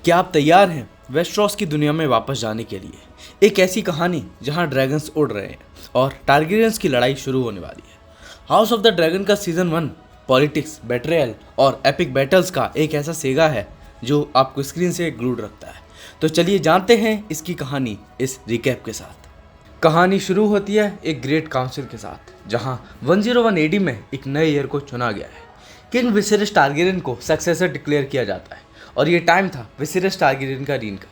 क्या आप तैयार हैं वेस्टरॉस की दुनिया में वापस जाने के लिए? एक ऐसी कहानी जहां ड्रैगन्स उड़ रहे हैं और टारगेरियंस की लड़ाई शुरू होने वाली है। हाउस ऑफ द ड्रैगन का सीजन 1 पॉलिटिक्स, बेट्रेयल और एपिक बैटल्स का एक ऐसा सेगा है जो आपको स्क्रीन से ग्लूड रखता है। तो चलिए जानते हैं इसकी कहानी इस रिकैप के साथ। कहानी शुरू होती है एक ग्रेट काउंसिल के साथ, जहां 101 AD में एक नए ईयर को चुना गया है। किंग विसेरिस टारगेरियन को सक्सेसर डिक्लेयर किया जाता है और ये टाइम था विसेरिस टारगेरियन का रीन का,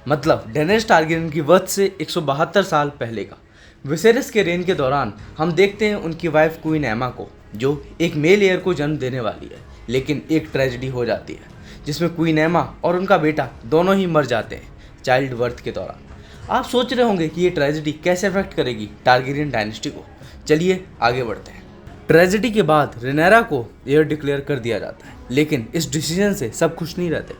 मतलब डेनेरिस टारगेरियन की वर्थ से 172 साल पहले का। विसेरिस के रेन के दौरान हम देखते हैं उनकी वाइफ क्वीन एमा को, जो एक मेल एयर को जन्म देने वाली है, लेकिन एक ट्रेजेडी हो जाती है जिसमें क्वीन एमा और उनका बेटा दोनों ही मर जाते हैं चाइल्ड बर्थ के दौरान। आप सोच रहे होंगे कि ये ट्रेजेडी कैसे अफेक्ट करेगी टारगेरियन डायनेस्टी को। चलिए आगे बढ़ते हैं। ट्रेजेडी के बाद रेनेरा को एयर डिक्लेयर कर दिया जाता है, लेकिन इस डिसीजन से सब खुश नहीं रहते।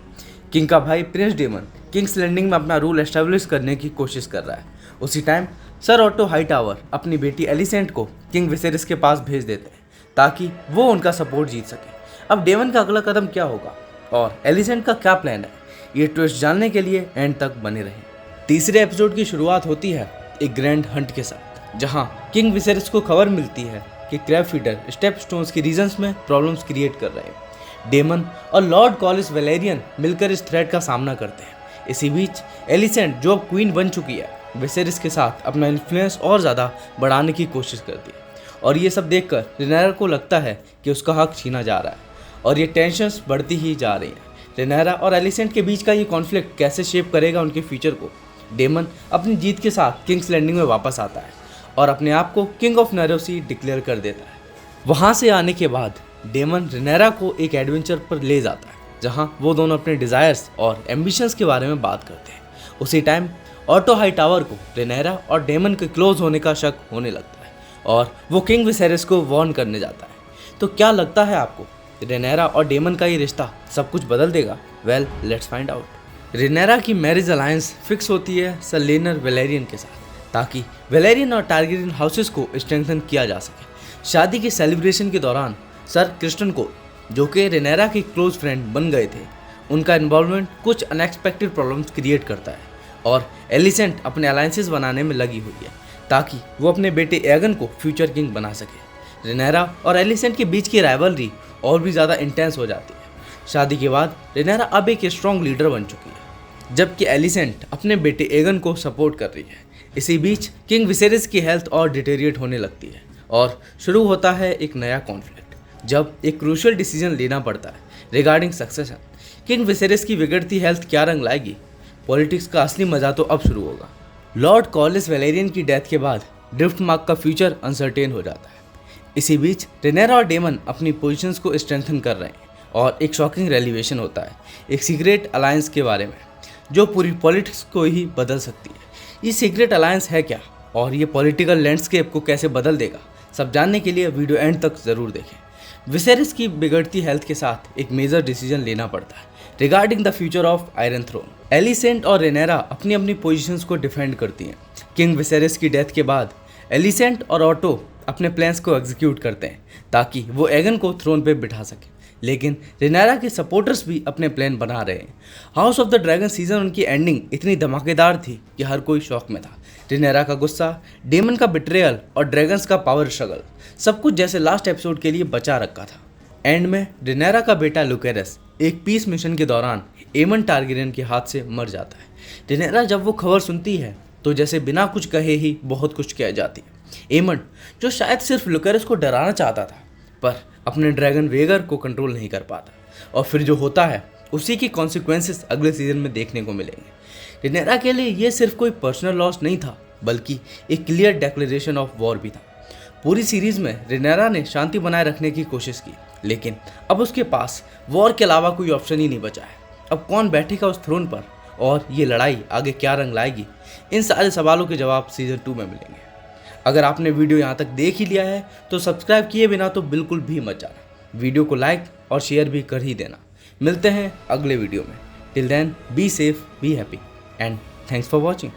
किंग का भाई प्रिंस डेमन किंग्स लैंडिंग में अपना रूल एस्टेब्लिश करने की कोशिश कर रहा है। उसी टाइम सर ऑटो हाईटावर अपनी बेटी एलिसेंट को किंग विसेरिस के पास भेज देते हैं ताकि वो उनका सपोर्ट जीत सके। अब डेमन का अगला कदम क्या होगा और एलिसेंट का क्या प्लान है, ये ट्विस्ट जानने के लिए एंड तक बने रहें। तीसरे एपिसोड की शुरुआत होती है एक ग्रैंड हंट के साथ, जहां किंग विसेरिस को खबर मिलती है कि क्रैब फीडर स्टेप स्टोन्स की रीजन्स में प्रॉब्लम्स क्रिएट कर रहे हैं। डेमन और लॉर्ड कॉलिस वेलेरियन मिलकर इस थ्रेट का सामना करते हैं। इसी बीच एलिसेंट, जो अब क्वीन बन चुकी है, विसेरिस के साथ अपना इन्फ्लुएंस और ज़्यादा बढ़ाने की कोशिश करती है। और ये सब देखकर रेनेरा को लगता है कि उसका हक छीना जा रहा है और ये टेंशन्स बढ़ती ही जा रही हैं। रेनेरा और एलिसेंट के बीच का ये कॉन्फ्लिक्ट कैसे शेप करेगा उनके फ्यूचर को। डेमन अपनी जीत के साथ किंग्स लैंडिंग में वापस आता है और अपने आप को किंग ऑफ नैरोसी डिक्लेयर कर देता है। वहाँ से आने के बाद डेमन रेनेरा को एक एडवेंचर पर ले जाता है, जहाँ वो दोनों अपने डिज़ायर्स और एम्बिशंस के बारे में बात करते हैं। उसी टाइम ऑटो हाईटावर को रेनेरा और डेमन के क्लोज होने का शक होने लगता है और वो किंग विसेरिस को वार्न करने जाता है। तो क्या लगता है आपको, रेनेरा और डेमन का ये रिश्ता सब कुछ बदल देगा? Well, let's find out. Rhaenyra की मैरिज अलायंस फिक्स होती है सर लेनर वेलेरियन के साथ, ताकि वेलेरियन और टारगेरियन हाउसेस को स्ट्रेंथन किया जा सके। शादी के सेलिब्रेशन के दौरान सर क्रिस्टन को, जो कि रेनेरा के क्लोज फ्रेंड बन गए थे, उनका इन्वॉल्वमेंट कुछ अनएक्सपेक्टेड प्रॉब्लम्स क्रिएट करता है और एलिसेंट अपने अलायंसेस बनाने में लगी हुई है ताकि वो अपने बेटे एगन को फ्यूचर किंग बना सके। रेनेरा और एलिसेंट के बीच की राइवलरी और भी ज़्यादा इंटेंस हो जाती है। शादी के बाद रेनेरा अब एक स्ट्रॉन्ग लीडर बन चुकी है, जबकि एलिसेंट अपने बेटे एगन को सपोर्ट कर रही है। इसी बीच किंग विसेरिस की हेल्थ और डिटेरिएट होने लगती है और शुरू होता है एक नया कॉन्फ्लिक्ट, जब एक क्रूशियल डिसीजन लेना पड़ता है रिगार्डिंग सक्सेशन। किंग विसेरिस की बिगड़ती हेल्थ क्या रंग लाएगी? पॉलिटिक्स का असली मजा तो अब शुरू होगा। लॉर्ड कॉलिस वेलेरियन की डेथ के बाद ड्रिफ्ट मार्क का फ्यूचर अनसर्टेन हो जाता है। इसी बीच रेनेरा और डेमन अपनी पोजीशंस को स्ट्रेंथन कर रहे हैं और एक शॉकिंग रेलिवेशन होता है एक सीक्रेट अलायंस के बारे में, जो पूरी पॉलिटिक्स को ही बदल सकती है। ये सीक्रेट अलायंस है क्या और ये पॉलिटिकल लैंडस्केप को कैसे बदल देगा, सब जानने के लिए वीडियो एंड तक ज़रूर देखें। विसेरिस की बिगड़ती हेल्थ के साथ एक मेजर डिसीजन लेना पड़ता है regarding the future of Iron Throne. Alicent और रेनेरा अपनी अपनी पोजीशंस को डिफेंड करती हैं। किंग विसेरिस की डेथ के बाद एलिसेंट और ऑटो अपने प्लान्स को एग्जीक्यूट करते हैं ताकि वो एगन को थ्रोन पे बिठा सके, लेकिन रेनेरा के सपोर्टर्स भी अपने प्लान बना रहे हैं। House of the dragon season उनकी एंडिंग इतनी धमाकेदार थी कि हर कोई शॉक में था। रेनेरा का गुस्सा, डेमन का बिट्रेयल और ड्रैगन्स का पावर स्ट्रगल, सब कुछ जैसे लास्ट एपिसोड के लिए बचा रखा था। एंड में रेनेरा का बेटा लुकेरस एक पीस मिशन के दौरान एमन टारगेरियन के हाथ से मर जाता है। रेनेरा जब वो खबर सुनती है तो जैसे बिना कुछ कहे ही बहुत कुछ कह जाती है। एमन, जो शायद सिर्फ लुकेरस को डराना चाहता था, पर अपने ड्रैगन वेगर को कंट्रोल नहीं कर पाता, और फिर जो होता है उसी की कॉन्सिक्वेंसेस अगले सीजन में देखने को मिलेंगे। रेनेरा के लिए ये सिर्फ कोई पर्सनल लॉस नहीं था, बल्कि एक क्लियर डिक्लेरेशन ऑफ वॉर भी था। पूरी सीरीज में रेनेरा ने शांति बनाए रखने की कोशिश की, लेकिन अब उसके पास वॉर के अलावा कोई ऑप्शन ही नहीं बचा है। अब कौन बैठेगा उस थ्रोन पर और ये लड़ाई आगे क्या रंग लाएगी, इन सारे सवालों के जवाब सीजन 2 में मिलेंगे। अगर आपने वीडियो यहाँ तक देख ही लिया है तो सब्सक्राइब किए बिना तो बिल्कुल भी मत जाना। वीडियो को लाइक और शेयर भी कर ही देना। मिलते हैं अगले वीडियो में। Till then, be safe, be happy and thanks for watching.